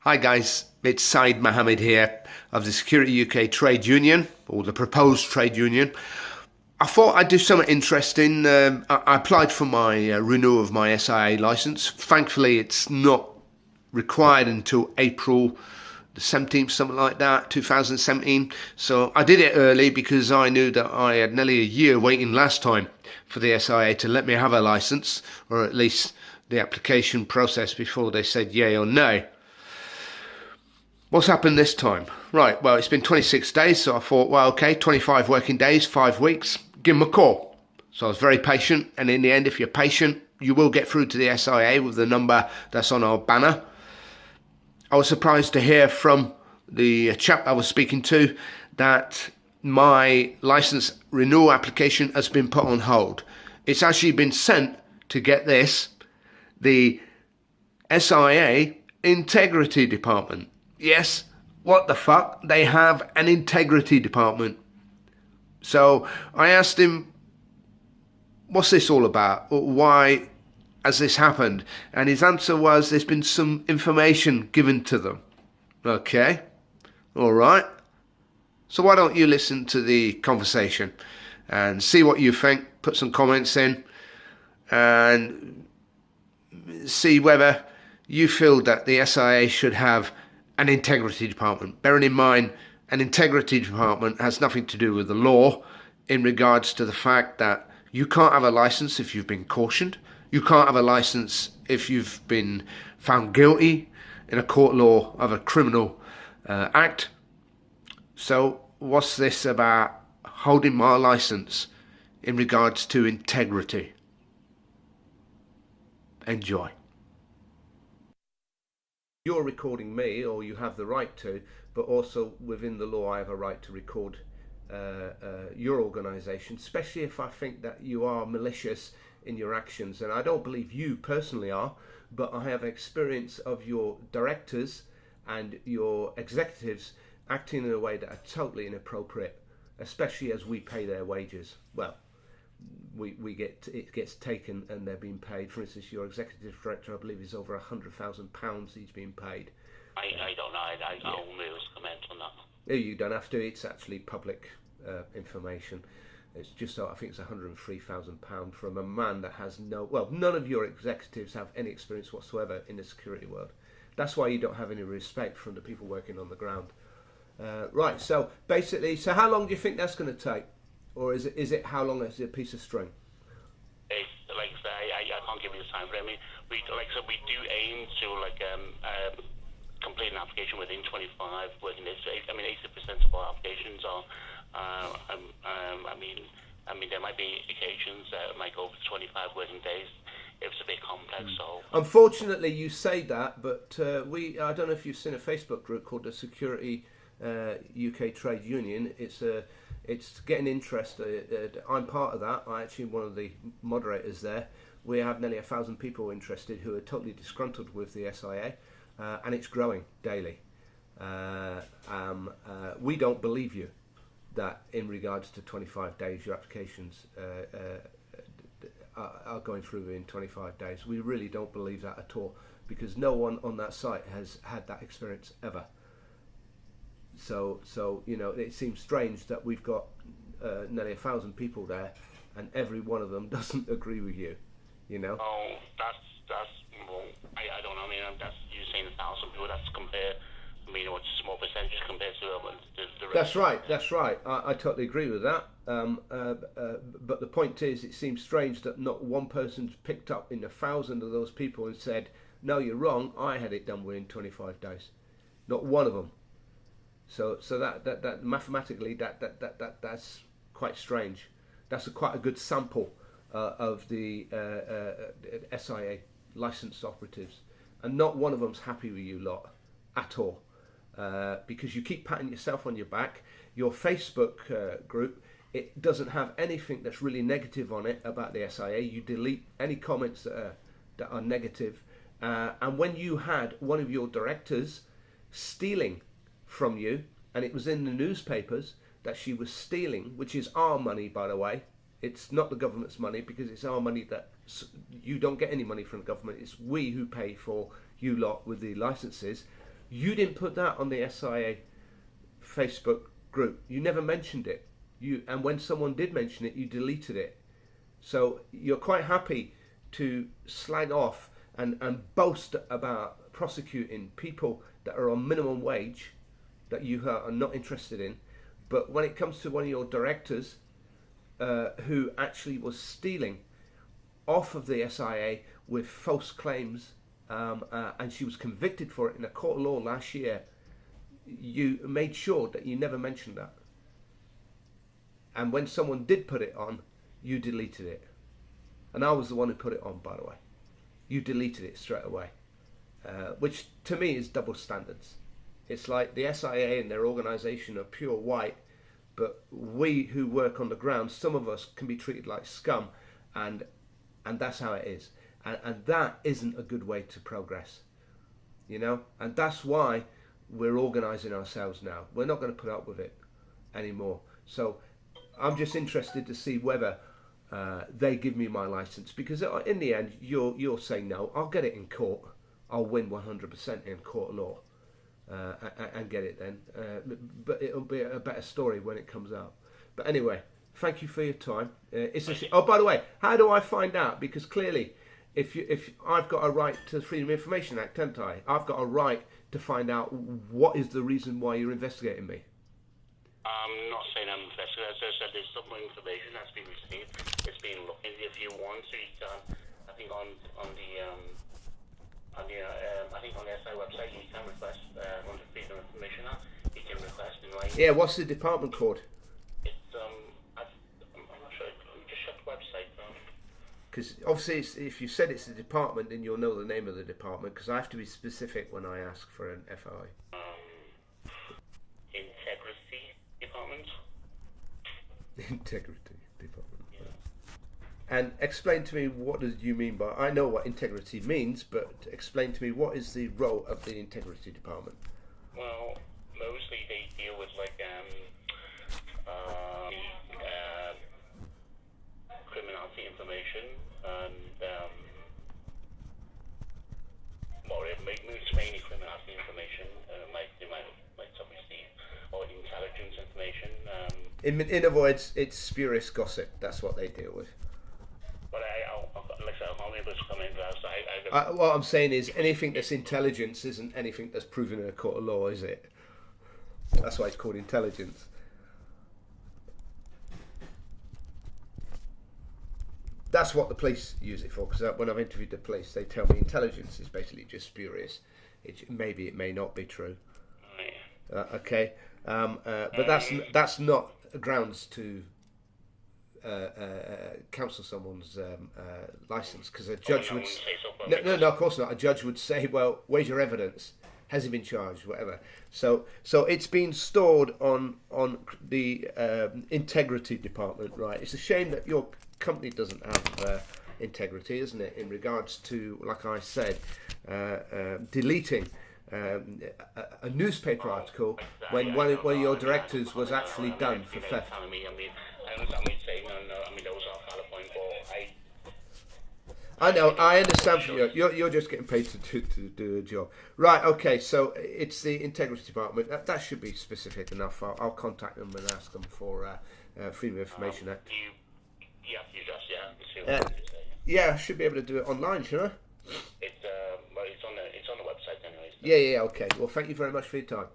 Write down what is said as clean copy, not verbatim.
Hi guys, it's Saeed Mohammed here of the Security UK Trade Union, or the proposed trade union. I thought I'd do something interesting. I applied for my renewal of my SIA licence. Thankfully, it's not required until April the 17th, something like that, 2017. So I did it early because I knew that I had nearly a year waiting last time for the SIA to let me have a licence, or at least the application process before they said yay or nay. What's happened this time? Right, well, it's been 26 days, so I thought, well, okay, 25 working days, 5 weeks, give them a call. So I was very patient, and in the end, if you're patient, you will get through to the SIA with the number that's on our banner. I was surprised to hear from the chap I was speaking to that my licence renewal application has been put on hold. It's actually been sent, to get this, the SIA Integrity Department. Yes, what the fuck? They have an integrity department. So I asked him, what's this all about? Why has this happened? And his answer was, there's been some information given to them. Okay, all right. So why don't you listen to the conversation and see what you think, put some comments in, and see whether you feel that the SIA should have an integrity department. Bearing in mind, an integrity department has nothing to do with the law in regards to the fact that you can't have a license if you've been cautioned. You can't have a license if you've been found guilty in a court law of a criminal act. So what's this about holding my license in regards to integrity? Enjoy. You're recording me, or you have the right to, but also within the law I have a right to record your organisation, especially if I think that you are malicious in your actions. And I don't believe you personally are, but I have experience of your directors and your executives acting in a way that are totally inappropriate, especially as we pay their wages. Well, it gets taken and they're being paid. For instance, your executive director, I believe, is over £100,000 he's being paid. I don't know. I won't be able to comment on that. You don't have to. It's actually public information. It's just, I think it's £103,000 from a man that has none of your executives have any experience whatsoever in the security world. That's why you don't have any respect from the people working on the ground. Right, so basically, so how long do you think that's going to take? Or is it how long is it a piece of string? It's, like I say, I can't give you the time frame. We do aim to complete an application within 25 working days. I mean, 80% of our applications are. I mean, there might be occasions that it might go over 25 working days if it's a bit complex. So unfortunately, you say that, but I don't know if you've seen a Facebook group called the Security UK Trade Union. It's getting interest. I'm part of that. I'm actually one of the moderators there. We have nearly 1,000 people interested who are totally disgruntled with the SIA, and it's growing daily. We don't believe you that in regards to 25 days your applications are going through in 25 days. We really don't believe that at all, because no one on that site has had that experience ever. So you know, it seems strange that we've got nearly 1,000 people there, and every one of them doesn't agree with you. You know. Oh, that's well, I don't know. I mean, that's you saying 1,000 people. That's compared. I mean, it's a small percentage compared to the rest. That's right. I totally agree with that. But the point is, it seems strange that not one person's picked up in 1,000 of those people and said, "No, you're wrong. I had it done within 25 days." Not one of them. So that mathematically that's quite strange. That's quite a good sample of the SIA licensed operatives, and not one of them's happy with you lot at all, because you keep patting yourself on your back. Your Facebook group, it doesn't have anything that's really negative on it about the SIA. You delete any comments that are negative, and when you had one of your directors stealing from you, and it was in the newspapers that she was stealing, which is our money, by the way. It's not the government's money, because it's our money. That you don't get any money from the government. It's we who pay for you lot with the licenses. You didn't put that on the SIA Facebook group. You never mentioned it. And when someone did mention it, you deleted it. So you're quite happy to slag off and boast about prosecuting people that are on minimum wage that you are not interested in. But when it comes to one of your directors who actually was stealing off of the SIA with false claims, and she was convicted for it in a court of law last year, you made sure that you never mentioned that. And when someone did put it on, you deleted it. And I was the one who put it on, by the way. You deleted it straight away, which to me is double standards. It's like the SIA and their organisation are pure white, but we who work on the ground, some of us can be treated like scum, and that's how it is. And that isn't a good way to progress, you know? And that's why we're organising ourselves now. We're not going to put up with it anymore. So I'm just interested to see whether they give me my licence, because in the end, you're saying no. I'll get it in court. I'll win 100% in court of law and get it then. But it'll be a better story when it comes out. But anyway, thank you for your time. Oh, by the way, how do I find out? Because clearly, if I've got a right to the Freedom of Information Act, haven't I? I've got a right to find out what is the reason why you're investigating me. I'm not saying I'm investigating. As I said, there's some more information that's been received. It's been looked into. If you want to, you can. I think on the SI website, you can request on the Freedom of Information Act. You can request in writing. Yeah, what's the department code? It's I'm not sure. Just check the website. Because obviously, if you said it's the department, then you'll know the name of the department. Because I have to be specific when I ask for an FI. Integrity Department. Integrity Department. Yeah. And explain to me, what do you mean by? I know what integrity means, but explain to me, what is the role of the Integrity Department? Well, mostly they deal with like criminality information and it's mainly criminality information, like they might receive, or intelligence information. In other words, it's spurious gossip. That's what they deal with. But I'm able to come in. What I'm saying is, anything that's intelligence isn't anything that's proven in a court of law, is it? That's why it's called intelligence. That's what the police use it for, because when I've interviewed the police, they tell me intelligence is basically just spurious. Maybe it may not be true. Okay, but that's not grounds to cancel someone's license, because a judge would. No, of course not. A judge would say, "Well, where's your evidence? Has he been charged? Whatever." So it's been stored on the Integrity Department, right? It's a shame that your company doesn't have integrity, isn't it? In regards to, like I said, deleting a newspaper article when one of your directors was actually done for theft. I know, I understand from you. You're just getting paid to do a job. Right, okay, so it's the Integrity Department. That should be specific enough. I'll contact them and ask them for Freedom of Information Act. Yeah, I should be able to do it online, shouldn't I? It's on the website anyways. Yeah, okay. Well, thank you very much for your time.